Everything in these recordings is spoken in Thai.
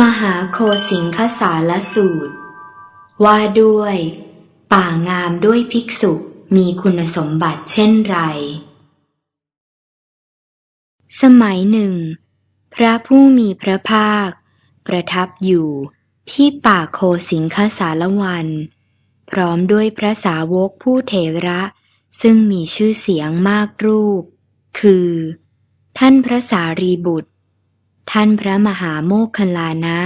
มหาโคสิงคสาลสูตรว่าด้วยป่างามด้วยภิกษุมีคุณสมบัติเช่นไรสมัยหนึ่งพระผู้มีพระภาคประทับอยู่ที่ป่าโคสิงคสารวันพร้อมด้วยพระสาวกผู้เถระซึ่งมีชื่อเสียงมากรูปคือท่านพระสารีบุตรท่านพระมหาโมคคัลลานะ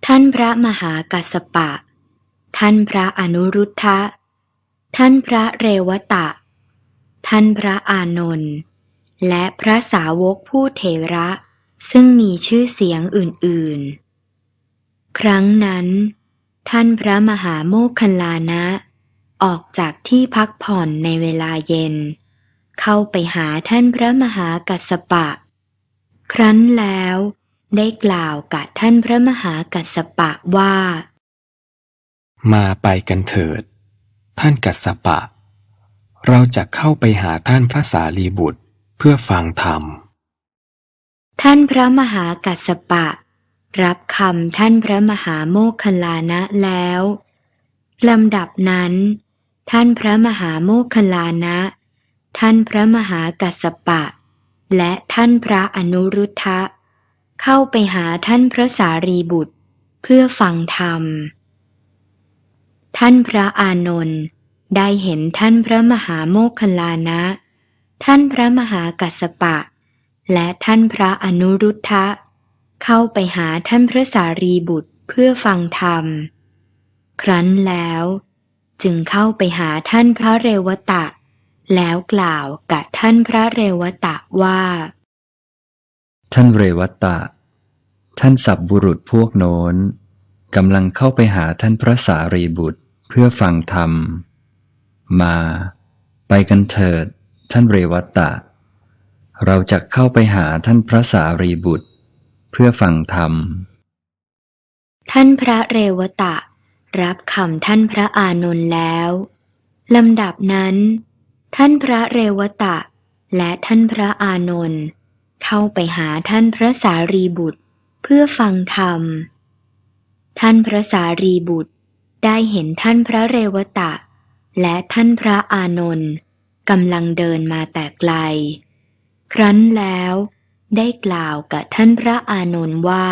ท่านพระมหากัสสปะท่านพระอนุรุทธะท่านพระเรวตะท่านพระอานนท์และพระสาวกผู้เถระซึ่งมีชื่อเสียงอื่นๆครั้งนั้นท่านพระมหาโมคคัลลานะออกจากที่พักผ่อนในเวลาเย็นเข้าไปหาท่านพระมหากัสสปะครั้นแล้วได้กล่าวกับท่านพระมหากัสสปะว่ามาไปกันเถิดท่านกัสสปะเราจะเข้าไปหาท่านพระสารีบุตรเพื่อฟังธรรมท่านพระมหากัสสปะรับคำท่านพระมหาโมคคัลลานะแล้วลำดับนั้นท่านพระมหาโมคคัลลานะท่านพระมหากัสสปะและท่านพระอนุรุทธะเข้าไปหาท่านพระสารีบุตรเพื่อฟังธรรมท่านพระอานนท์ได้เห็นท่านพระมหาโมคคัลลานะท่านพระมหากัสสปะและท่านพระอนุรุทธะเข้าไปหาท่านพระสารีบุตรเพื่อฟังธรรมครั้นแล้วจึงเข้าไปหาท่านพระเรวตะแล้วกล่าวกับท่านพระเรวตะว่าท่านเรวตะท่านสัพบุรุษพวกโน้นกำลังเข้าไปหาท่านพระสารีบุตรเพื่อฟังธรรมมาไปกันเถิดท่านเรวตะเราจะเข้าไปหาท่านพระสารีบุตรเพื่อฟังธรรมท่านพระเรวตะรับคำท่านพระอานนท์แล้วลำดับนั้นท่านพระเรวตะและท่านพระอานนท์เข้าไปหาท่านพระสารีบุตรเพื่อฟังธรรมท่านพระสารีบุตรได้เห็นท่านพระเรวตะและท่านพระอานนท์กำลังเดินมาแต่ไกลครั้นแล้วได้กล่าวกับท่านพระอานนท์ว่า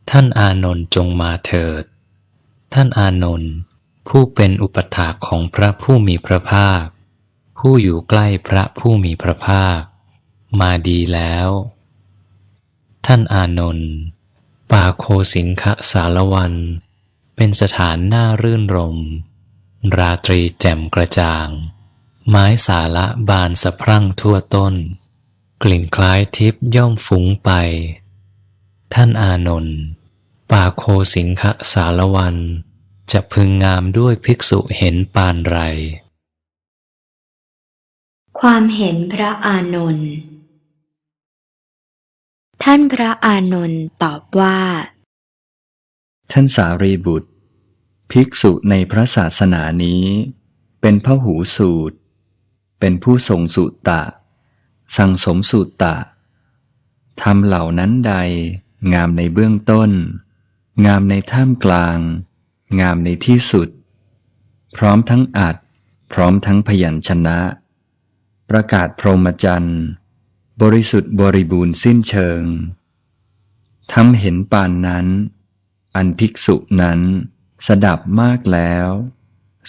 ท่านอานนท์จงมาเถิดท่านอานนท์ผู้เป็นอุปถากของพระผู้มีพระภาคผู้อยู่ใกล้พระผู้มีพระภาคมาดีแล้วท่านอานนท์ป่าโคสิงคสารวันเป็นสถานน่ารื่นรมราตรีแจ่มกระจ่างไม้สาละบานสะพรั่งทั่วต้นกลิ่นคล้ายทิพย์ย่อมฟุ้งไปท่านอานนท์ป่าโคสิงคสารวันจะพึงงามด้วยภิกษุเห็นปานไรความเห็นพระอานนท์ท่านพระอานนท์ตอบว่าท่านสารีบุตรภิกษุในพระศาสนานี้เป็นพหูสูตรเป็นผู้ทรงสุตตะสั่งสมสุตตะธรรมเหล่านั้นใดงามในเบื้องต้นงามในท่ามกลางงามในที่สุดพร้อมทั้งอัดพร้อมทั้งพยัญชนะประกาศพรหมจรรย์บริสุทธิ์บริบูรณ์สิ้นเชิงทำเห็นปานนั้นอันภิกษุนั้นสดับมากแล้ว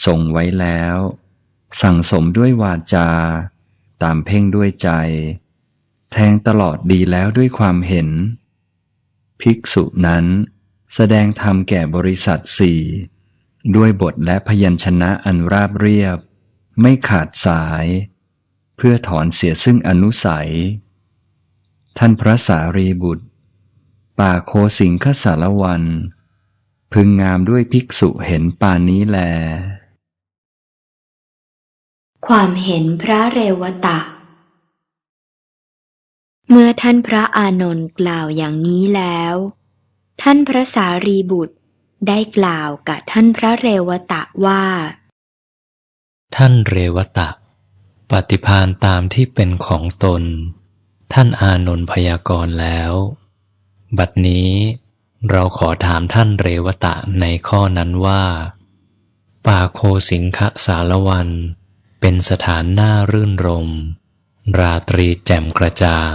ทรงไว้แล้วสั่งสมด้วยวาจาตามเพ่งด้วยใจแทงตลอดดีแล้วด้วยความเห็นภิกษุนั้นแสดงธรรมแก่บริษัทสี่ด้วยบทและพยัญชนะอันราบเรียบไม่ขาดสายเพื่อถอนเสียซึ่งอนุสัยท่านพระสารีบุตรป่าโคสิงคสารวันพึงงามด้วยภิกษุเห็นปานนี้แลความเห็นพระเรวตะเมื่อท่านพระอานนท์กล่าวอย่างนี้แล้วท่านพระสารีบุตรได้กล่าวกับท่านพระเรวตะว่าท่านเรวตะปฏิภาณตามที่เป็นของตนท่านอานนท์พยากรณ์แล้ว บัดนี้เราขอถามท่านเรวตะในข้อนั้นว่าป่าโคสิงคสารวันเป็นสถานน่ารื่นรมราตรีแจ่มกระจ่าง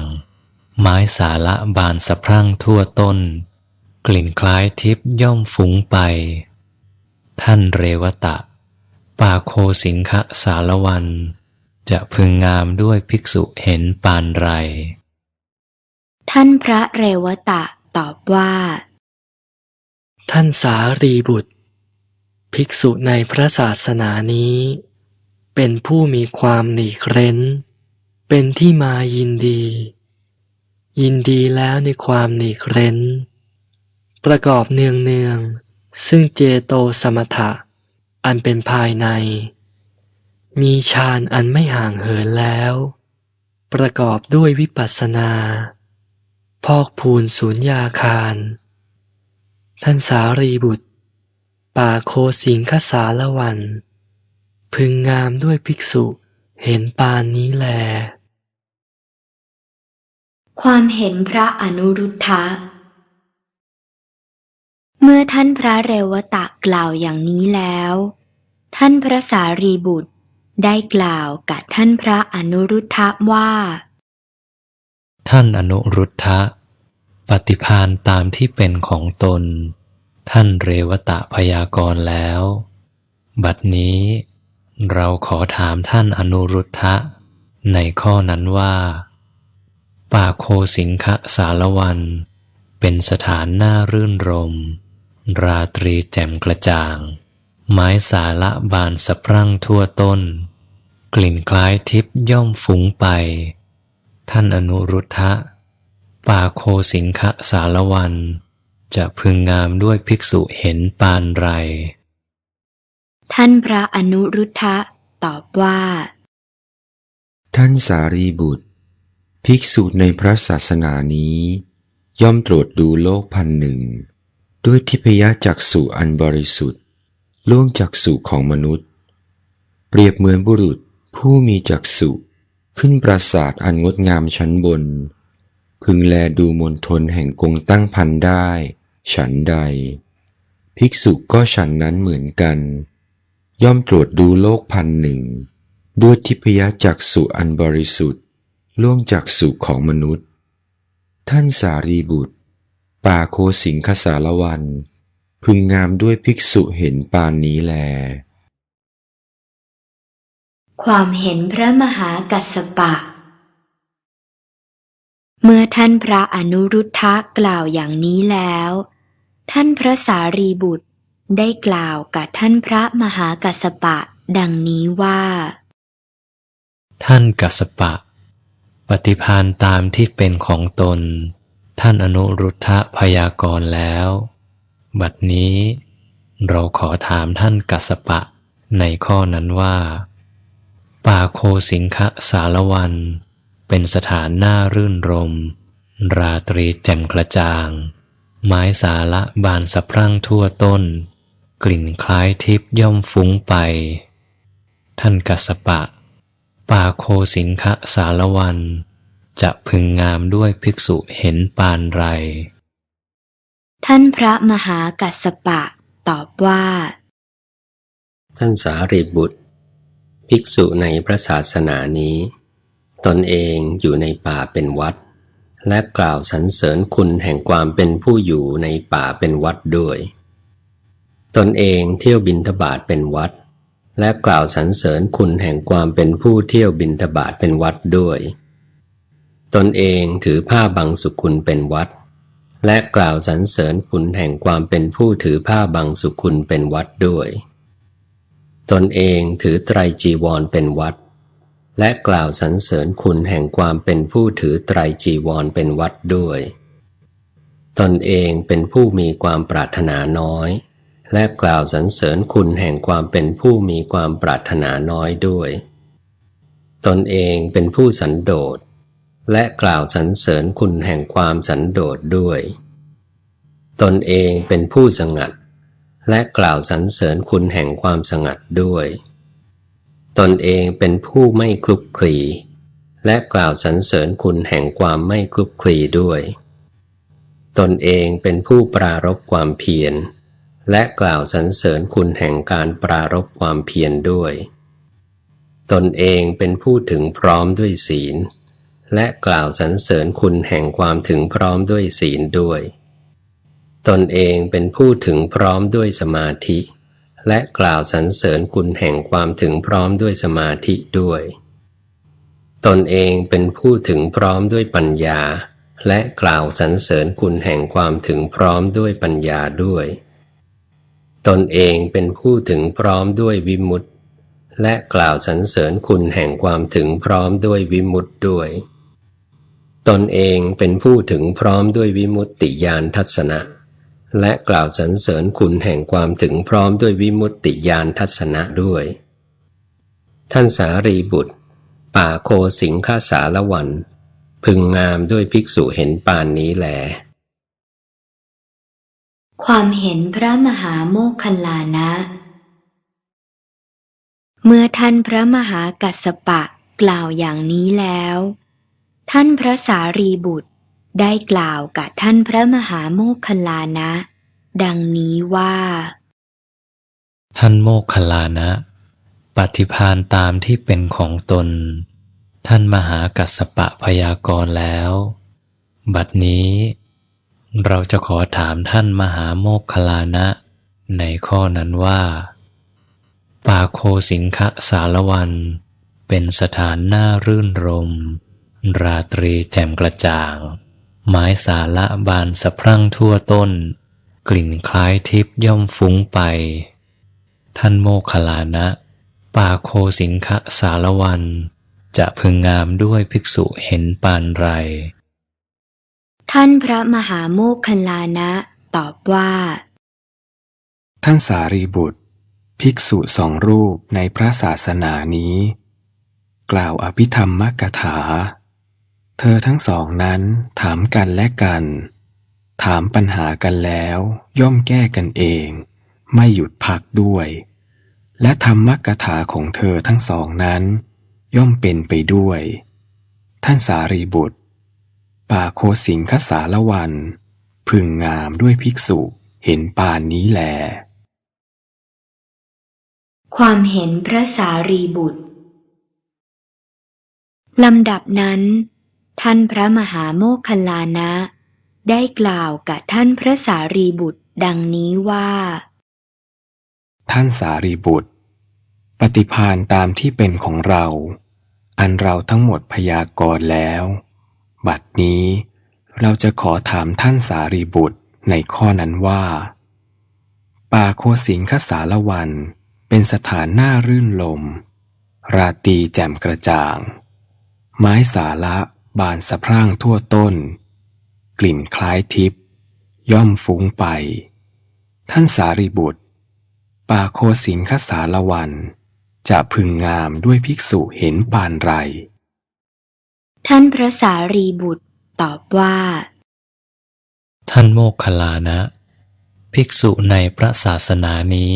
ไม้สาละบานสะพรั่งทั่วต้นกลิ่นคล้ายทิพย์ย่อมฟุ้งไปท่านเรวตะป่าโคสิงคสารวันจะพึงงามด้วยภิกษุเห็นปานไรท่านพระเรวตะตอบว่า ท่านสารีบุตรภิกษุในพระศาสนานี้เป็นผู้มีความหลีกเร้นเป็นที่มายินดียินดีแล้วในความหลีกเร้นประกอบเนืองซึ่งเจโตสมถะอันเป็นภายในมีฌานอันไม่ห่างเหินแล้วประกอบด้วยวิปัสสนาพอกพูนสุญญาคารท่านสารีบุตรป่าโคสิงคสารวันพึงงามด้วยภิกษุเห็นปานนี้แลความเห็นพระอนุรุทธะเมื่อท่านพระเรวตะกล่าวอย่างนี้แล้วท่านพระสารีบุตรได้กล่าวกับท่านพระอนุรุทธะว่าท่านอนุรุทธะปฏิภาณตามที่เป็นของตนท่านเรวตะพยากรณ์แล้วบัดนี้เราขอถามท่านอนุรุทธะในข้อนั้นว่าป่าโคสิงคสารวันเป็นสถานน่ารื่นรมราตรีแจ่มกระจ่างไม้สาละบานสะพรั่งทั่วต้นกลิ่นคล้ายทิพย์ย่อมฟุ้งไปท่านอนุรุทธะป่าโคสิงคสารวันจะพึงงามด้วยภิกษุเห็นปานไรท่านพระอนุรุทธะตอบว่าท่านสารีบุตรภิกษุในพระศาสนานี้ย่อมตรวจดูโลกพันหนึ่งด้วยทิพยจักษุอันบริสุทธิ์ล่วงจักษุของมนุษย์เปรียบเหมือนบุรุษผู้มีจักษุขึ้นปราสาทอันงดงามชั้นบนพึงแลดูมณฑลแห่งกงตั้งพันได้ฉันใดภิกษุก็ฉันนั้นเหมือนกันย่อมตรวจดูโลกพันหนึ่งด้วยทิพยจักษุอันบริสุทธิ์ล่วงจักษุของมนุษย์ท่านสารีบุตรป่าโคสิงคสารวันพึงงามด้วยภิกษุเห็นปานนี้แลความเห็นพระมหากัสสปะเมื่อท่านพระอนุรุทธะกล่าวอย่างนี้แล้วท่านพระสารีบุตรได้กล่าวกับท่านพระมหากัสสปะดังนี้ว่าท่านกัสสปะปฏิภาณตามที่เป็นของตนท่านอนุรุทธะพยากรณ์แล้วบัดนี้เราขอถามท่านกัสสปะในข้อนั้นว่าป่าโคสิงคสารวันเป็นสถานน่ารื่นรมราตรีแจ่มกระจ่างไม้สาละบานสะพรั่งทั่วต้นกลิ่นคล้ายทิพย์ย่อมฟุ้งไปท่านกัสสปะป่าโคสิงคสารวันจะพึงงามด้วยภิกษุเห็นปานไรท่านพระมหากัสสปะตอบว่าท่านสารีบุตรภิกษุในพระศาสนานี้ตนเองอยู่ในป่าเป็นวัดและกล่าวสรรเสริญคุณแห่งความเป็นผู้อยู่ในป่าเป็นวัดด้วยตนเองเที่ยวบิณฑบาตเป็นวัดและกล่าวสรรเสริญคุณแห่งความเป็นผู้เที่ยวบิณฑบาตเป็นวัดด้วยตนเองถือผ้าบังสุกุลเป็นวัดและกล่าวสรรเสริญคุณแห่งความเป็นผู้ถือผ้าบังสุกุลเป็นวัดด้วยตนเองถือไตรจีวรเป็นวัดและกล่าวสรรเสริญคุณแห่งความเป็นผู้ถือไตรจีวรเป็นวัดด้วยตนเองเป็นผู้มีความปรารถนาน้อยและกล่าวสรรเสริญคุณแห่งความเป็นผู้มีความปรารถนาน้อยด้วยตนเองเป็นผู้สันโดษและกล่าวสรรเสริญคุณแห่งความสันโดษด้วยตนเองเป็นผู้สงัดและกล่าวสรรเสริญคุณแห่งความสงัดด้วยตนเองเป็นผู้ไม่คลุกคลีและกล่าวสรรเสริญคุณแห่งความไม่คลุกคลีด้วย ตนเองเป็นผู้ปรารภความเพียรและกล่าวสรรเสริญคุณแห่งการปรารภความเพียรด้วยตนเองเป็นผู้ถึงพร้อมด้วยศีลและกล่าวสรรเสริญคุณแห่งความถึงพร้อมด้วยศีลด้วยตนเองเป็นผู้ถึงพร้อมด้วยสมาธิและกล่าวสรรเสริญคุณแห่งความถึงพร้อมด้วยสมาธิด้วยตนเองเป็นผู้ถึงพร้อมด้วยปัญญาและกล่าวสรรเสริญคุณแห่งความถึงพร้อมด้วยปัญญาด้วยตนเองเป็นผู้ถึงพร้อมด้วยวิมุตติและกล่าวสรรเสริญคุณแห่งความถึงพร้อมด้วยวิมุตติด้วยตนเองเป็นผู้ถึงพร้อมด้วยวิมุตติญาณทัสสนะและกล่าวสรรเสริญคุณแห่งความถึงพร้อมด้วยวิมุตติญาณทัสสนะด้วยท่านสารีบุตรป่าโคสิงคสารวันพึงงามด้วยภิกษุเห็นปานนี้แลความเห็นพระมหาโมคคัลลานะเมื่อท่านพระมหากัสสปะกล่าวอย่างนี้แล้วท่านพระสารีบุตรได้กล่าวกับท่านพระมหาโมคคัลลานะดังนี้ว่า ท่านโมคคัลลานะปฏิภาณตามที่เป็นของตนท่านมหากัสสปะพยากรณ์แล้วบัดนี้เราจะขอถามท่านมหาโมคคัลลานะในข้อนั้นว่าป่าโคสิงคสารวันเป็นสถานน่ารื่นรมราตรีแจ่มกระจ่างไม้สาละบานสะพรั่งทั่วต้นกลิ่นคล้ายทิพย์ย่อมฟุ้งไปท่านโมคคัลลานะป่าโคสิงคสารวันจะพึงงามด้วยภิกษุเห็นปานไรท่านพระมหาโมคคัลลานะตอบว่าท่านสารีบุตรภิกษุสองรูปในพระศาสนานี้กล่าวอภิธรรมกถาเธอทั้งสองนั้นถามกันและกันถามปัญหากันแล้วย่อมแก้กันเองไม่หยุดพักด้วยและธรรมกถาของเธอทั้งสองนั้นย่อมเป็นไปด้วยท่านสารีบุตรป่าโคสิงคสารวันพึงงามด้วยภิกษุเห็นปานนี้แลความเห็นพระสารีบุตรลำดับนั้นท่านพระมหาโมคคัลลานะได้กล่าวกับท่านพระสารีบุตรดังนี้ว่าท่านสารีบุตรปฏิภาณตามที่เป็นของเราอันเราทั้งหมดพยากรณ์แล้วบัดนี้เราจะขอถามท่านสารีบุตรในข้อนั้นว่าป่าโคสิงคสารวันเป็นสถานน่ารื่นลมราตรีแจ่มกระจ่างไม้สาละบานสะพรั่งทั่วต้นกลิ่นคล้ายทิพย์ย่อมฟุ้งไปท่านสารีบุตรป่าโคสิงคสารวันจะพึงงามด้วยภิกษุเห็นปานไรท่านพระสารีบุตรตอบว่าท่านโมคคัลลานะภิกษุในพระศาสนานี้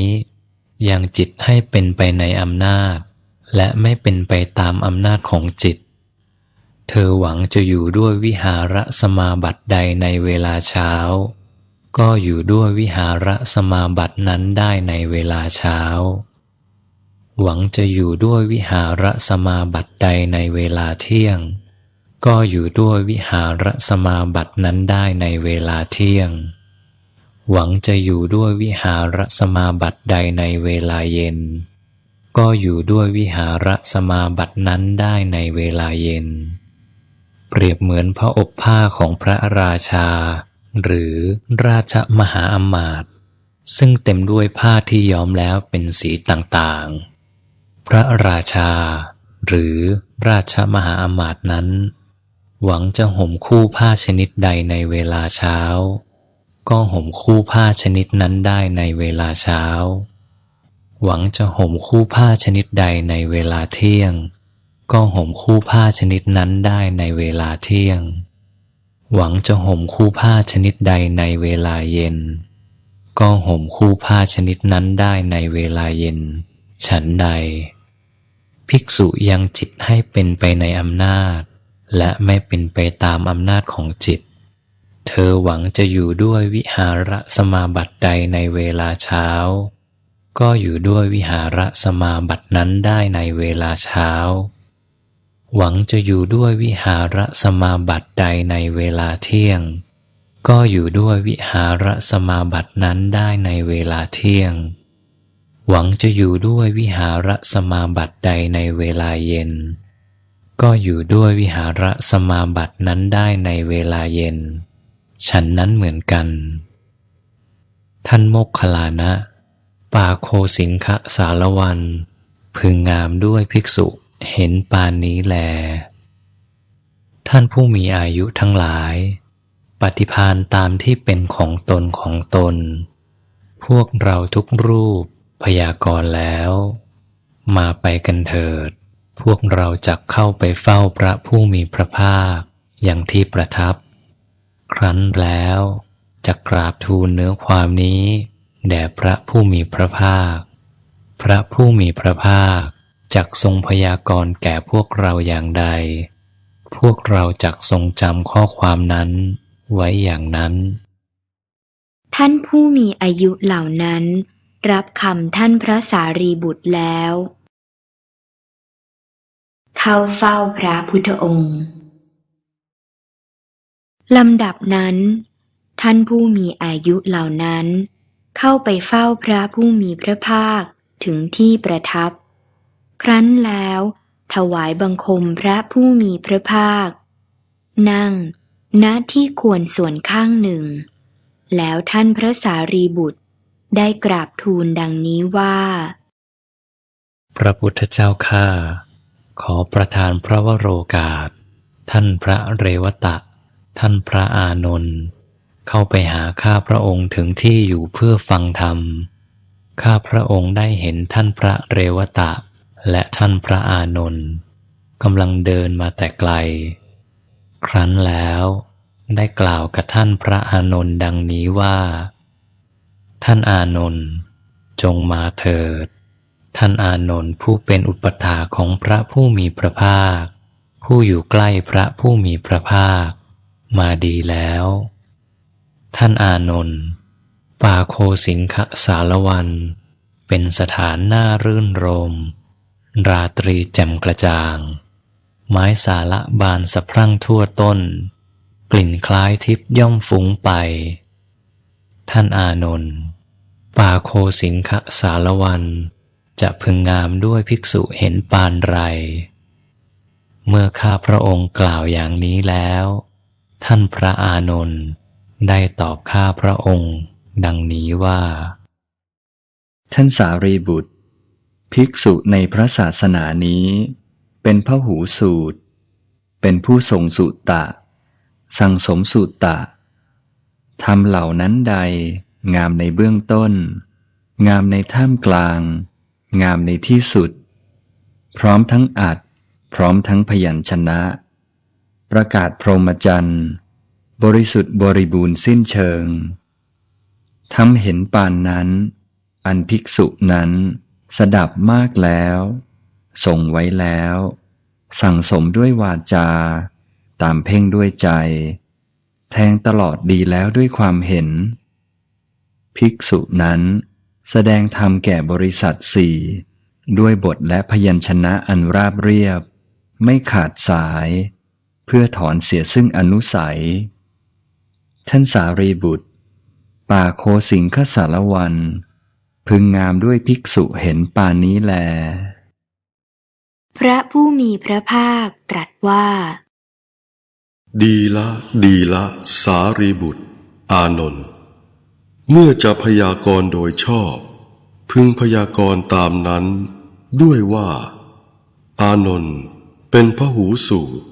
ยังจิตให้เป็นไปในอำนาจและไม่เป็นไปตามอำนาจของจิตเธอหวังจะอยู่ด้วยวิหารสมาบัติใดในเวลาเช้าก็อยู่ด้วยวิหารสมาบัตินั้นได้ในเวลาเช้าหวังจะอยู่ด้วยวิหารสมาบัติใดในเวลาเที่ยงก็อยู่ด้วยวิหารสมาบัตินั้นได้ในเวลาเที่ยงหวังจะอยู่ด้วยวิหารสมาบัติใดในเวลาเย็นก็อยู่ด้วยวิหารสมาบัตินั้นได้ในเวลาเย็นเปรียบเหมือนพระอบผ้าของพระราชาหรือราชมหาอมาตย์ซึ่งเต็มด้วยผ้าที่ย้อมแล้วเป็นสีต่างๆพระราชาหรือราชมหาอมาตย์นั้นหวังจะห่มคู่ผ้าชนิดใดในเวลาเช้าก็ห่มคู่ผ้าชนิดนั้นได้ในเวลาเช้าหวังจะห่มคู่ผ้าชนิดใดในเวลาเที่ยงก็ห่มคู่ผ้าชนิดนั้นได้ในเวลาเที่ยงหวังจะห่มคู่ผ้าชนิดใดในเวลาเย็นก็ห่มคู่ผ้าชนิดนั้นได้ในเวลาเย็นฉันใดภิกษุยังจิตให้เป็นไปในอำนาจและไม่เป็นไปตามอำนาจของจิต เธอหวังจะอยู่ด้วยวิหารสมาบัติใดในเวลาเช้าก็อยู่ด้วยวิหารสมาบัตินั้นได้ในเวลาเช้าหวังจะอยู่ด้วยวิหารสมาบัติใดในเวลาเที่ยงก็อยู่ด้วยวิหารสมาบัตินั้นได้ในเวลาเที่ยงหวังจะอยู่ด้วยวิหารสมาบัติใดในเวลาเย็นก็อยู่ด้วยวิหารสมาบัตินั้นได้ในเวลาเย็นฉันนั้นเหมือนกันท่านโมคคัลลานะปาโคสิงคสารวันพึงงามด้วยภิกษุเห็นปานนี้แลท่านผู้มีอายุทั้งหลายปฏิภาณตามที่เป็นของตนของตนพวกเราทุกรูปพยากรณ์แล้วมาไปกันเถิดพวกเราจักเข้าไปเฝ้าพระผู้มีพระภาคอย่างที่ประทับครั้นแล้วจะกราบทูลเนื้อความนี้แด่พระผู้มีพระภาคพระผู้มีพระภาคจักทรงพยากรณ์แก่พวกเราอย่างใดพวกเราจักทรงจำข้อความนั้นไว้อย่างนั้นท่านผู้มีอายุเหล่านั้นรับคำท่านพระสารีบุตรแล้วเข้าเฝ้าพระพุทธองค์ลำดับนั้นท่านผู้มีอายุเหล่านั้นเข้าไปเฝ้าพระผู้มีพระภาคถึงที่ประทับครั้นแล้วถวายบังคมพระผู้มีพระภาคนั่งณที่ควรส่วนข้างหนึ่งแล้วท่านพระสารีบุตรได้กราบทูลดังนี้ว่าพระพุทธเจ้าข้าขอประทานพระวโรกาสท่านพระเรวตะท่านพระอานนท์เข้าไปหาข้าพระองค์ถึงที่อยู่เพื่อฟังธรรมข้าพระองค์ได้เห็นท่านพระเรวตะและท่านพระอานนท์กำลังเดินมาแต่ไกลครั้นแล้วได้กล่าวกับท่านพระอานนท์ดังนี้ว่าท่านอานนท์จงมาเถิดท่านอานนท์ผู้เป็นอุปถาของพระผู้มีพระภาคผู้อยู่ใกล้พระผู้มีพระภาคมาดีแล้วท่านอานนท์ปาโคสิงคสารวันเป็นสถานน่ารื่นรมราตรีแจ่มกระจ่างไม้สาละบานสะพรั่งทั่วต้นกลิ่นคล้ายทิพย์ย่อมฟุ้งไปท่านอานนท์ปาโคสิงคสารวันจะพึงงามด้วยภิกษุเห็นปานไรเมื่อข้าพระองค์กล่าวอย่างนี้แล้วท่านพระอานนท์ได้ตอบข้าพระองค์ดังนี้ว่าท่านสารีบุตรภิกษุในพระศาสนานี้เป็นพหูสูตรเป็นผู้ทรงสุตตะสั่งสมสุตตะธรรมเหล่านั้นใดงามในเบื้องต้นงามในท่ามกลางงามในที่สุดพร้อมทั้งอัดพร้อมทั้งพยัญชนะประกาศพรหมจรรย์บริสุทธิ์บริบูรณ์สิ้นเชิงทำเห็นปานนั้นอันภิกษุนั้นสดับมากแล้วทรงไว้แล้วสั่งสมด้วยวาจาตามเพ่งด้วยใจแทงตลอดดีแล้วด้วยความเห็นภิกษุนั้นแสดงธรรมแก่บริษัทสี่ด้วยบทและพยัญชนะอันราบเรียบไม่ขาดสายเพื่อถอนเสียซึ่งอนุสัยท่านสารีบุตรปาโคสิงคสารวันพึงงามด้วยภิกษุเห็นปานนี้แลพระผู้มีพระภาคตรัสว่าดีละสารีบุตรอานนท์เมื่อจะพยากรณ์โดยชอบพึงพยากรณ์ตามนั้นด้วยว่าอานนท์เป็นพหูสูตร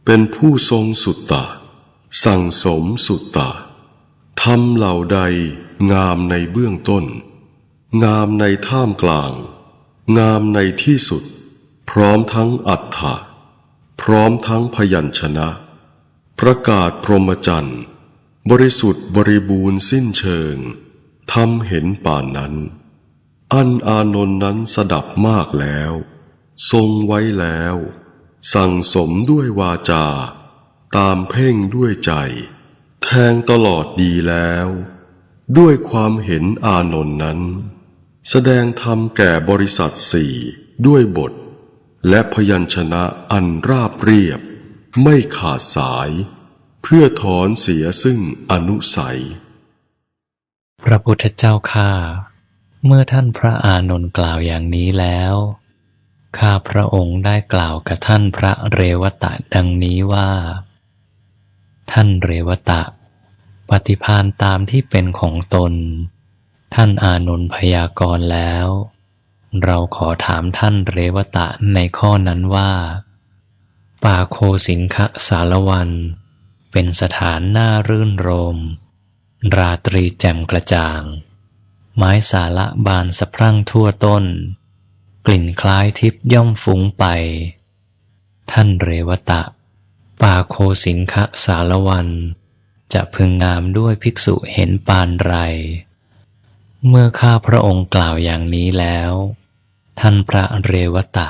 เป็นผู้ทรงสุตตะสั่งสมสุตตะธรรมเหล่าใดงามในเบื้องต้นงามในท่ามกลางงามในที่สุดพร้อมทั้งอัฏฐะพร้อมทั้งพยัญชนะประกาศพรหมจรรย์บริสุทธิ์บริบูรณ์สิ้นเชิงทำเห็นป่านนั้นอันอานนท์นั้นสดับมากแล้วทรงไว้แล้วสั่งสมด้วยวาจาตามเพ่งด้วยใจแท งตลอดดีแล้ว ด้วยความเห็นอานนท์นั้นแสดงธรรมแก่บริษัทสี่ด้วยบทและพยัญชนะอันราบเรียบไม่ขาดสายเพื่อถอนเสียซึ่งอนุสัย พระพุทธเจ้าข้าเมื่อท่านพระอานนท์กล่าวอย่างนี้แล้วข้าพระองค์ได้กล่าวกับท่านพระเรวตะดังนี้ว่า ท่านเรวตะปฏิภาณตามที่เป็นของตนท่านอานนท์พยากรณ์แล้ว เราขอถามท่านเรวตะในข้อนั้นว่าป่าโคสิงคสารวันเป็นสถานน่ารื่นรมราตรีแจ่มกระจ่างไม้สาละบานสะพรั่งทั่วต้นกลิ่นคล้ายทิพย์ย่อมฟุ้งไปท่านเรวตะป่าโคสิงคสารวันจะพึงงามด้วยภิกษุเห็นปานไรเมื่อข้าพระองค์กล่าวอย่างนี้แล้วท่านพระเรวตะ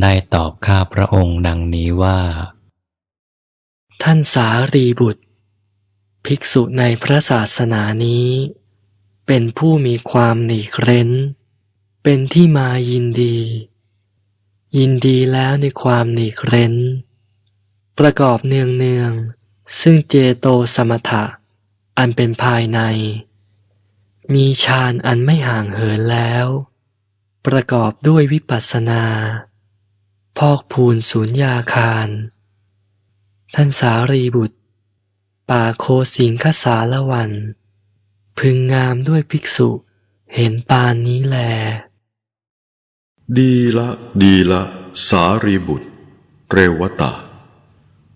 ได้ตอบข้าพระองค์ดังนี้ว่าท่านสารีบุตรภิกษุในพระศาสนานี้เป็นผู้มีความหลีกเร้นเป็นที่มายินดียินดีแล้วในความหลีกเร้นประกอบเนืองซึ่งเจโตสมถะอันเป็นภายในมีฌานอันไม่ห่างเหินแล้วประกอบด้วยวิปัสสนาพอกพูนสุญญาคารท่านสารีบุตรป่าโคสิงคสารวันพึงงามด้วยภิกษุเห็นปานนี้แล ดีละดีละสารีบุตรเรวตะ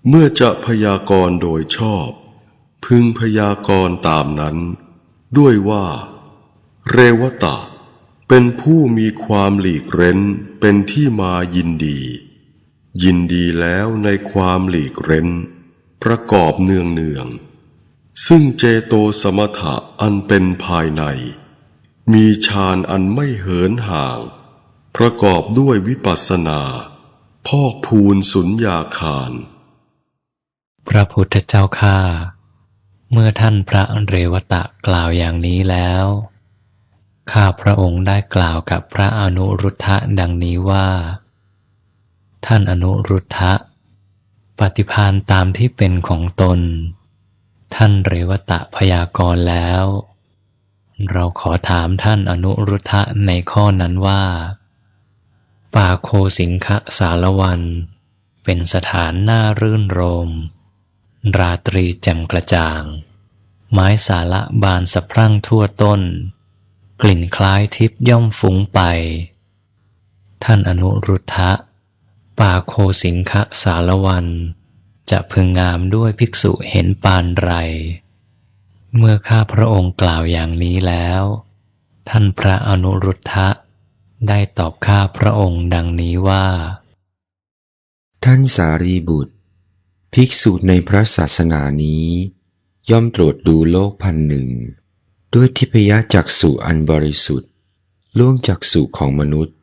เมื่อจะพยากรณ์โดยชอบพึงพยากรณ์ตามนั้นด้วยว่าเรวตะเป็นผู้มีความหลีกเร้นเป็นที่มายินดียินดีแล้วในความหลีกเร้นประกอบเนืองซึ่งเจโตสมถะอันเป็นภายในมีฌานอันไม่เหินห่างประกอบด้วยวิปัสสนาพอกพูนสุญญาคาร พระพุทธเจ้าข้าเมื่อท่านพระเรวตะกล่าวอย่างนี้แล้วข้าพระองค์ได้กล่าวกับพระอนุรุทธะดังนี้ว่าท่านอนุรุทธะปฏิภาณตามที่เป็นของตนท่านเรวตะพยากรณ์แล้วเราขอถามท่านอนุรุทธะในข้อนั้นว่าป่าโคสิงคสารวันเป็นสถานน่ารื่นรมราตรีแจ่มกระจ่างไม้สาละบานสะพรั่งทั่วต้นกลิ่นคล้ายทิพย์ย่อมฟุ้งไปท่านอนุรุทธะป่าโคสิงคสารวันจะพึงงามด้วยภิกษุเห็นปานไรเมื่อข้าพระองค์กล่าวอย่างนี้แล้วท่านพระอนุรุทธะได้ตอบข้าพระองค์ดังนี้ว่าท่านสารีบุตรภิกษุในพระศาสนานี้ย่อมตรวจดูโลกพันหนึ่งด้วยทิพยจักษุอันบริสุทธิ์ล่วงจักษุของมนุษย์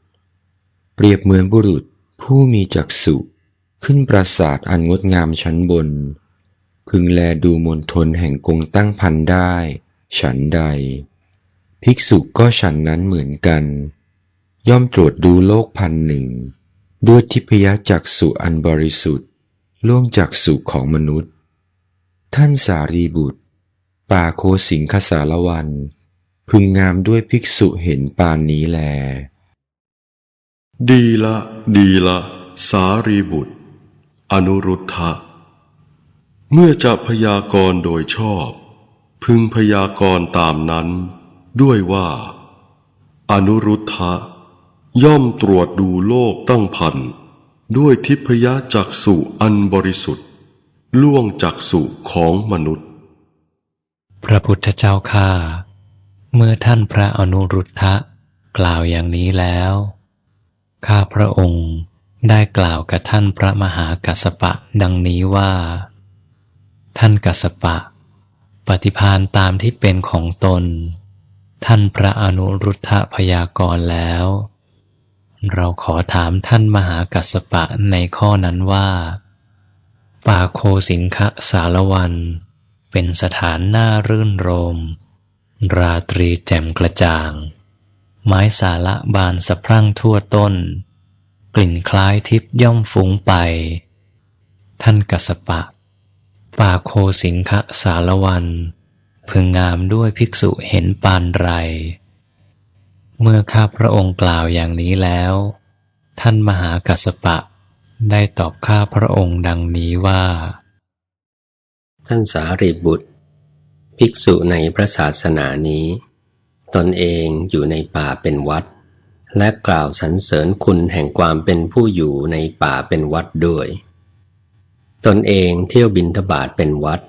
เปรียบเหมือนบุรุษผู้มีจักษุขึ้นปราสาทอันงดงามชั้นบนพึงแลดูมณฑลแห่งกงตั้งพันได้ฉันใดภิกษุก็ฉันนั้นเหมือนกันย่อมตรวจดูโลกพันหนึ่งด้วยทิพยจักษุอันบริสุทธิ์ล่วงจักษุของมนุษย์ท่านสารีบุตรป่าโคสิงคสารวันพึงงามด้วยภิกษุเห็นปานนี้แลดีละดีละสารีบุตรอนุรุทธะเมื่อจะพยากรณ์โดยชอบพึงพยากรณ์ตามนั้นด้วยว่าอนุรุทธะย่อมตรวจดูโลกตั้งพันด้วยทิพยจักษุอันบริสุทธิ์ล่วงจักษุของมนุษย์พระพุทธเจ้าข้าเมื่อท่านพระอนุรุทธะกล่าวอย่างนี้แล้วข้าพระองค์ได้กล่าวกับท่านพระมหากัสสปะดังนี้ว่าท่านกัสสปะปฏิภาณตามที่เป็นของตนท่านพระอนุรุทธะพยากรณ์แล้วเราขอถามท่านมหากัสสปะในข้อนั้นว่าป่าโคสิงคสารวัน เป็นสถานน่ารื่นรมราตรีแจ่มกระจ่างไม้สาละบานสะพรั่งทั่วต้นกลิ่นคล้ายทิพย์ย่อมฟุ้งไปท่านกัสสปะป่าโคสิงคสารวันพึงงามด้วยภิกษุเห็นปานไรเมื่อข้าพระองค์กล่าวอย่างนี้แล้วท่านมหากัสสปะได้ตอบข้าพระองค์ดังนี้ว่าท่านสารีบุตรภิกษุในพระศาสนานี้ตนเองอยู่ในป่าเป็นวัดและกล่าวสรรเสริญคุณแห่งความเป็นผู้อยู่ในป่าเป็นวัดด้วยตนเองเที่ยวบิณฑบาตเป็นวัด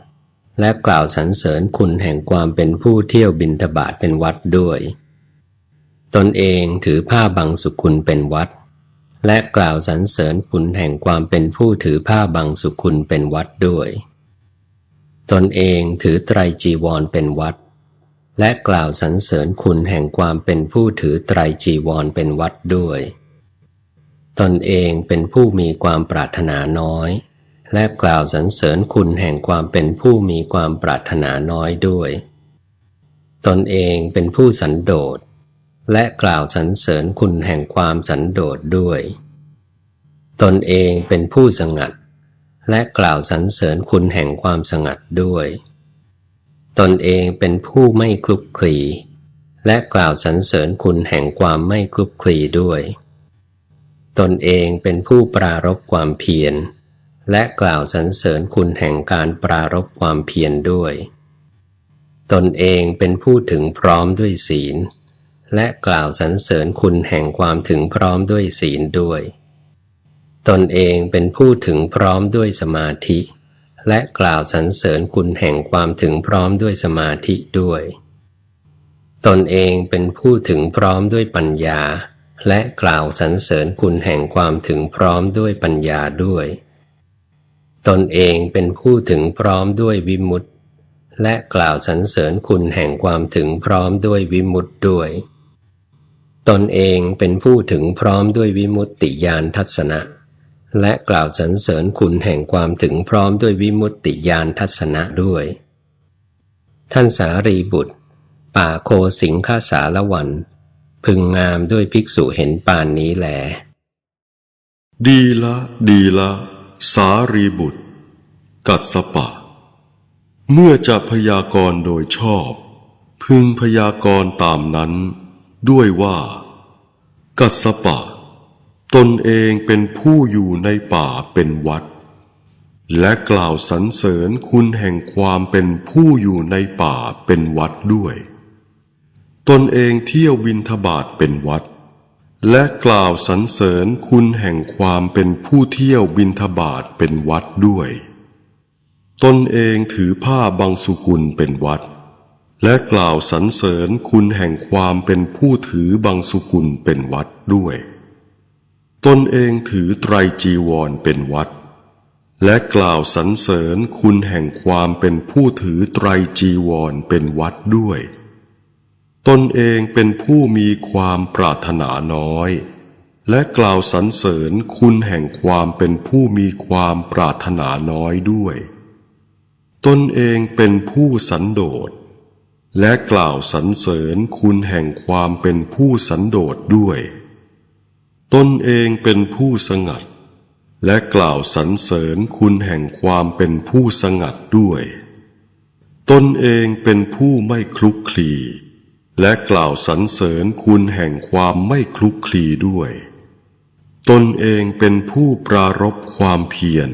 และกล่าวสรรเสริญคุณแห่งความเป็นผู้เที่ยวบิณฑบาตเป็นวัดด้วยตนเองถือผ้าบังสุกุลเป็นวัดและกล่าวสรรเสริญคุณแห่งความเป็นผู้ถือผ้าบังสุกุลเป็นวัดด้วยตนเองถือไตรจีวรเป็นวัดและกล่าวสรรเสริญคุณแห่งความเป็นผู้ถือไตรจีวรเป็นวัดด้วยตนเองเป็นผู้มีความปรารถนาน้อยและกล่าวสรรเสริญคุณแห่งความเป็นผู้มีความปรารถนาน้อยด้วยตนเองเป็นผู้สันโดษและกล่าวสรรเสริญคุณแห่งความสันโดษด้วยตนเองเป็นผู้สงัดและกล่าวสรรเสริญคุณแห่งความสงัดด้วยตนเองเป็นผู้ไม่คลุกคลีและกล่าวสรรเสริญคุณแห่งความไม่คลุกคลีด้วยตนเองเป็นผู้ปรารภความเพียรและกล่าวสรรเสริญคุณแห่งการปรารภความเพียรด้วยตนเองเป็นผู้ถึงพร้อมด้วยศีลและกล่าวสรรเสริญคุณแห่งความถึงพร้อมด้วยศีลด้วยตนเองเป็นผู้ถึงพร้อมด้วยสมาธิและกล่าวสรรเสริญคุณแห่งความถึงพร้อมด้วยสมาธิด้วยตนเองเป็นผู้ถึงพร้อมด้วยปัญญาและกล่าวสรรเสริญคุณแห่งความถึงพร้อมด้วยปัญญาด้วยตนเองเป็นผู้ถึงพร้อมด้วยวิมุตติและกล่าวสรรเสริญคุณแห่งความถึงพร้อมด้วยวิมุตติด้วยตนเองเป็นผู้ถึงพร้อมด้วยวิมุตติญาณทัศนะและกล่าวสรรเสริญคุณแห่งความถึงพร้อมด้วยวิมุตติญาณทัศนะด้วยท่านสารีบุตรป่าโคสิงคสารวันพึงงามด้วยภิกษุเห็นปานนี้แลดีละดีละสารีบุตรกัสสปะเมื่อจะพยากรณ์โดยชอบพึงพยากรณ์ตามนั้นด้วยว่ากัสสปะตนเองเป็นผู้อยู่ในป่าเป็นวัดและกล่าวสรรเสริญคุณแห่งความเป็นผู้อยู่ในป่าเป็นวัดด้วยตนเองเที่ยวบิณฑบาตเป็นวัดและกล่าวสรรเสริญคุณแห่งความเป็นผู้เที่ยวบิณฑบาตเป็นวัดด้วยตนเองถือผ้าบังสุกุลเป็นวัดและกล่าวสรรเสริญคุณแห่งความเป็นผู้ถือบังสุกุลเป็นวัดด้วยตนเองถือไตรจีวรเป็นวัดและกล่าวสรรเสริญคุณแห่งความเป็นผู้ถือไตรจีวรเป็นวัดด้วยตนเองเป็นผู้มีความปรารถนาน้อยและกล่าวสรรเสริญคุณแห่งความเป็นผู้มีความปรารถนาน้อยด้วยตนเองเป็นผู้สันโดษและกล่าวสรรเสริญคุณแห่งความเป็นผู้สันโดษด้วยตนเองเป็นผู้สงัดและกล่าวสรรเสริญคุณแห่งความเป็นผู้สงัดด้วยตนเองเป็นผู้ไม่คลุกคลีและกล่าวสรรเสริญคุณแห่งความไม่คลุกคลีด้วยตนเองเป็นผู้ปรารภความเพียร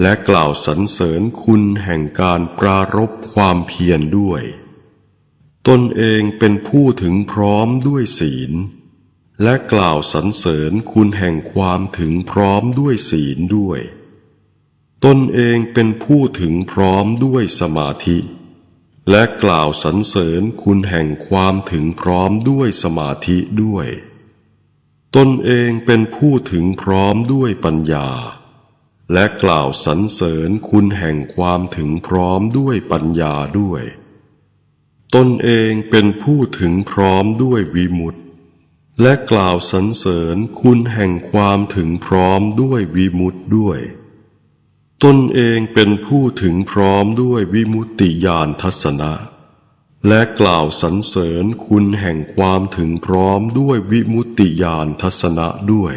และกล่าวสรรเสริญคุณแห่งการปรารภความเพียรด้วยตนเองเป็นผู้ถึงพร้อมด้วยศีลและกล่าวสรรเสริญคุณแห่งความถึงพร้อมด้วยศีลด้วยตนเองเป็นผู้ถึงพร้อมด้วยสมาธิและกล่าวสรรเสริญคุณแห่งความถึงพร้อมด้วยสมาธิด้วยตนเองเป็นผู้ถึงพร้อมด้วยปัญญาและกล่าวสรรเสริญคุณแห่งความถึงพร้อมด้วยปัญญาด้วยตนเองเป็นผู้ถึงพร้อมด้วยวิมุตติและกล่าวสรรเสริญคุณแห่งความถึงพร้อมด้วยวิมุตติด้วย ตนเองเป็นผู้ถึงพร้อมด้วยวิมุตติญาณทัศนะและกล่าวสรรเสริญคุณแห่งความถึงพร้อมด้วยวิมุตติญาณทัศนะด้วย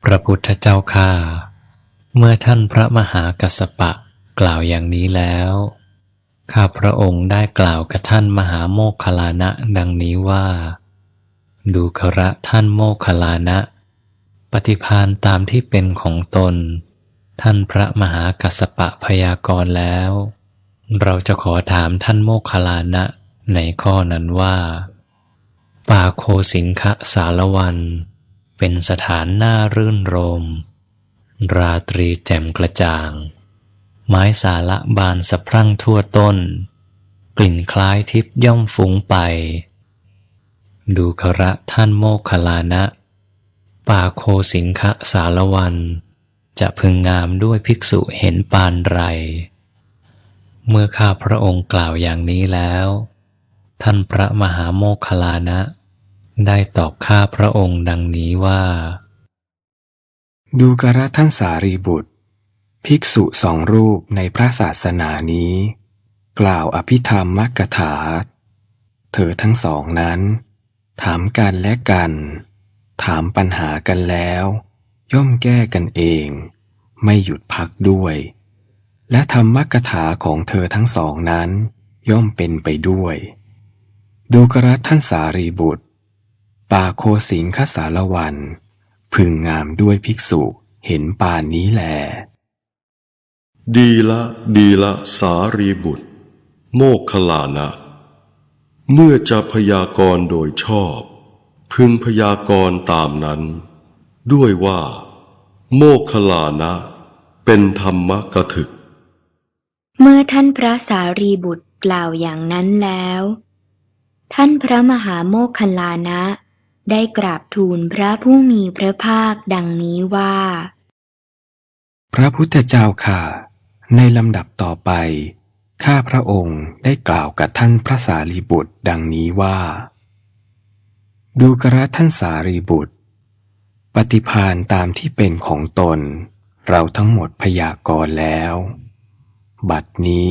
พระพุทธเจ้าข้าเมื่อท่านพระมหากัสสปะกล่าวอย่างนี้แล้วข้าพระองค์ได้กล่าวกับท่านมหาโมคคัลลานะดังนี้ว่าดูกระท่านโมคคัลลานะปฏิภาณตามที่เป็นของตนท่านพระมหากัสสปะพยากรณ์แล้วเราจะขอถามท่านโมคคัลลานะในข้อนั้นว่าป่าโคสิงคสารวันเป็นสถานน่ารื่นรมราตรีแจ่มกระจ่างไม้สาละบานสะพรั่งทั่วต้นกลิ่นคล้ายทิพย์ย่อมฟุ้งไปดูกระท่านโมคคัลลานะป่าโคสิงคสารวันจะพึงงามด้วยภิกษุเห็นปานไรเมื่อข้าพระองค์กล่าวอย่างนี้แล้วท่านพระมหาโมคคัลลานะได้ตอบข้าพระองค์ดังนี้ว่าดูกระท่านสารีบุตรภิกษุสองรูปในพระศาสนานี้กล่าวอภิธรรมกถาเธอทั้งสองนั้นถามกันและกันถามปัญหากันแล้วย่อมแก้กันเองไม่หยุดพักด้วยและธรรมกถาของเธอทั้งสองนั้นย่อมเป็นไปด้วยดูกระท่านสารีบุตรป่าโคสิงคสารวันพึงงามด้วยภิกษุเห็นปานนี้แลดีละดีละสารีบุตรโมคคัลลานะเมื่อจะพยากรณ์โดยชอบพึงพยากรณ์ตามนั้นด้วยว่าโมคคัลลานะเป็นธรรมกถึกเมื่อท่านพระสารีบุตรกล่าวอย่างนั้นแล้วท่านพระมหาโมคคัลลานะได้กราบทูลพระผู้มีพระภาคดังนี้ว่าพระพุทธเจ้าค่ะในลำดับต่อไปข้าพระองค์ได้กล่าวกับท่านพระสารีบุตรดังนี้ว่าดูกระท่านสารีบุตรปฏิภาณตามที่เป็นของตนเราทั้งหมดพยากรณ์แล้วบัดนี้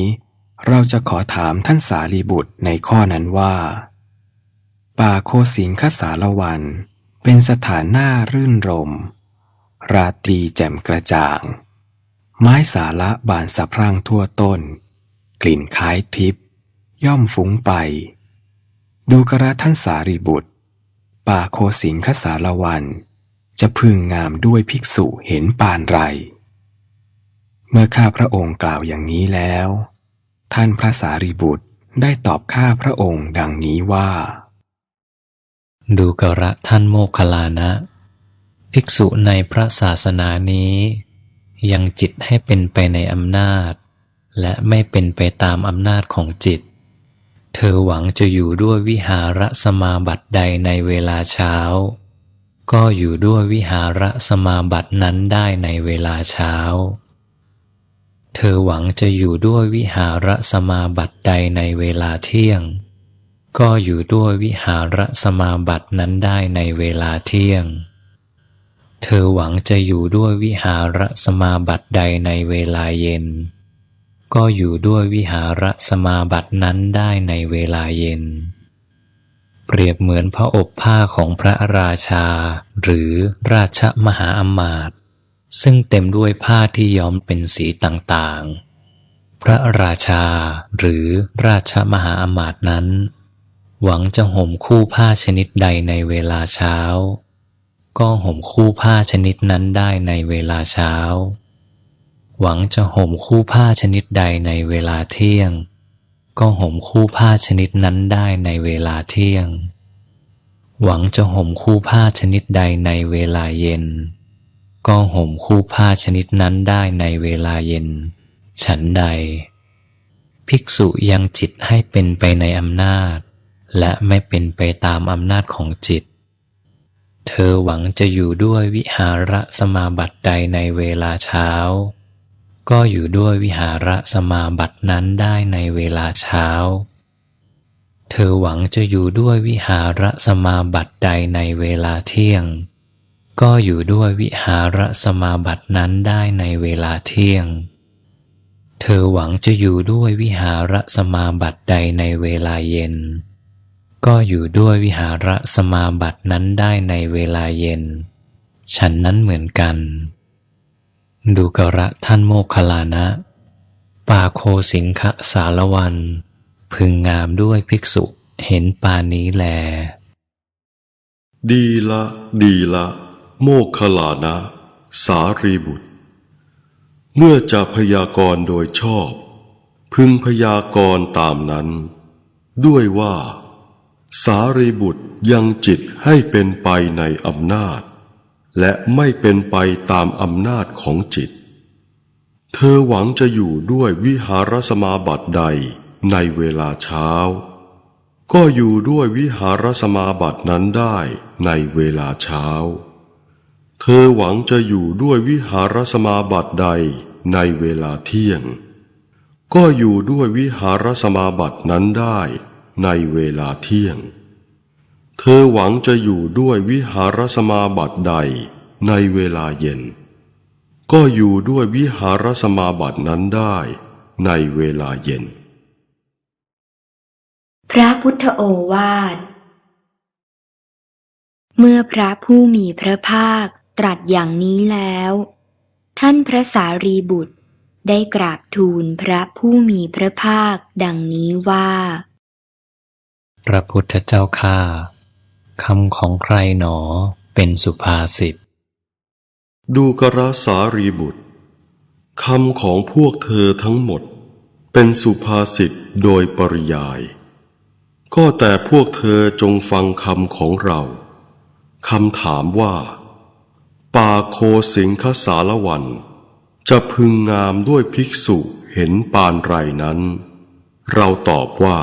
เราจะขอถามท่านสารีบุตรในข้อนั้นว่าป่าโคสิงคสารวันเป็นสถานน่ารื่นรมราตรีแจ่มกระจ่างไม้สาละบานสะพรั่งทั่วต้นกลิ่นคล้ายทิพย์ย่อมฟุ้งไปดูกระท่านสารีบุตรป่าโคสิงคสารวันจะพึงงามด้วยภิกษุเห็นปานไรเมื่อข้าพระองค์กล่าวอย่างนี้แล้วท่านพระสารีบุตรได้ตอบข้าพระองค์ดังนี้ว่าดูกระท่านโมคคัลลานะภิกษุในพระศาสนานี้ยังจิตให้เป็นไปในอำนาจและไม่เป็นไปตามอำนาจของจิตเธอหวังจะอยู่ด้วยวิหารสมาบัติใดในเวลาเช้าก็อยู่ด้วยวิหารสมาบัตินั้นได้ในเวลาเช้าเธอหวังจะอยู่ด้วยวิหารสมาบัติใดในเวลาเที่ยงก็อยู่ด้วยวิหารสมาบัตินั้นได้ในเวลาเที่ยงเธอหวังจะอยู่ด้วยวิหารสมาบัติใดในเวลาเย็นก็อยู่ด้วยวิหารสมาบัตินั้นได้ในเวลาเย็นเปรียบเหมือนพระอบผ้าของพระราชาหรือราชมหาอมาตย์ซึ่งเต็มด้วยผ้าที่ย้อมเป็นสีต่างๆพระราชาหรือราชมหาอมาตย์นั้นหวังจะห่มคู่ผ้าชนิดใดในเวลาเช้าก็ห่มคู่ผ้าชนิดนั้นได้ในเวลาเช้าหวังจะห่มคู่ผ้าชนิดใดในเวลาเที่ยงก็ห่มคู่ผ้าชนิดนั้นได้ในเวลาเที่ยงหวังจะห่มคู่ผ้าชนิดใดในเวลาเย็นก็ห่มคู่ผ้าชนิดนั้นได้ในเวลาเย็นฉันใดภิกษุยังจิตให้เป็นไปในอำนาจและไม่เป็นไปตามอำนาจของจิตเธอหวังจะอยู่ด้วยวิหารสมาบัติใดในเวลาเช้าก็อยู่ด้วยวิหารสมาบัตินั้นได้ในเวลาเช้าเธอหวังจะอยู่ด้วยวิหารสมาบัติใดในเวลาเที่ยง ก็อยู่ด้วยวิหารสมาบัตินั้นได้ในเวลาเที่ยงเธอหวังจะอยู่ด้วยวิหารสมาบัติใดในเวลาเย็นก็อยู่ด้วยวิหารสมาบัตินั้นได้ในเวลาเย็นฉันนั้นเหมือนกันดูกระท่านโมคคัลลานะปาโคสิงคสารวันพึงงามด้วยภิกษุเห็นปานนี้แลดีละดีละโมคคัลลานะสารีบุตรเมื่อจะพยากรณ์โดยชอบพึงพยากรณ์ตามนั้นด้วยว่าสารีบุตรยังจิตให้เป็นไปในอำนาจและไม่เป็นไปตามอำนาจของจิตเธอหวังจะอยู่ด้วยวิหารสมาบัติใดในเวลาเช้าก็อยู่ด้วยวิหารสมาบัตินั้นได้ในเวลาเช้าเธอหวังจะอยู่ด้วยวิหารสมาบัติใดในเวลาเที่ยงก็อยู่ด้วยวิหารสมาบัตินั้นได้ในเวลาเที่ยงเธอหวังจะอยู่ด้วยวิหารสมาบัติใดในเวลาเย็นก็อยู่ด้วยวิหารสมาบัตินั้นได้ในเวลาเย็นพระพุทธโอวาทเมื่อพระผู้มีพระภาคตรัสอย่างนี้แล้วท่านพระสารีบุตรได้กราบทูลพระผู้มีพระภาคดังนี้ว่าพระพุทธเจ้าข้าคำของใครหนอเป็นสุภาษิตดูกระสารีบุตรคำของพวกเธอทั้งหมดเป็นสุภาษิตโดยปริยายก็แต่พวกเธอจงฟังคำของเราคำถามว่าปาโคสิงคสารวันจะพึงงามด้วยภิกษุเห็นปานไรนั้นเราตอบว่า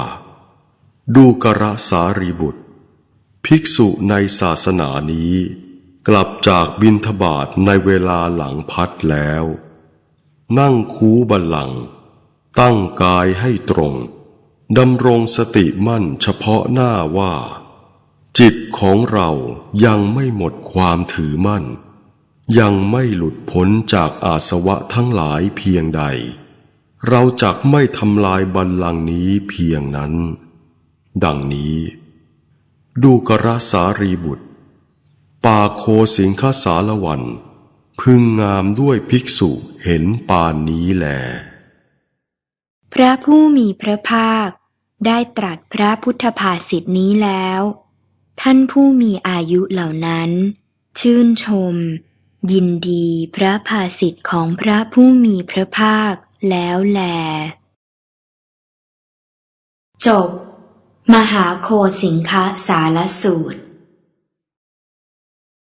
ดูกระสารีบุตรภิกษุในศาสนานี้กลับจากบิณฑบาตในเวลาหลังพัดแล้วนั่งคูบัลลังก์ตั้งกายให้ตรงดำรงสติมั่นเฉพาะหน้าว่าจิตของเรายังไม่หมดความถือมั่นยังไม่หลุดพ้นจากอาสวะทั้งหลายเพียงใดเราจักไม่ทำลายบัลลังก์นี้เพียงนั้นดังนี้ดูกระสารีบุตรปาโคสิงคสารวันพึงงามด้วยภิกษุเห็นปานนี้แลพระผู้มีพระภาคได้ตรัสพระพุทธภาษิตนี้แล้วท่านผู้มีอายุเหล่านั้นชื่นชมยินดีพระภาษิตของพระผู้มีพระภาคแล้วแลจบมหาโคสิงคสารสูตร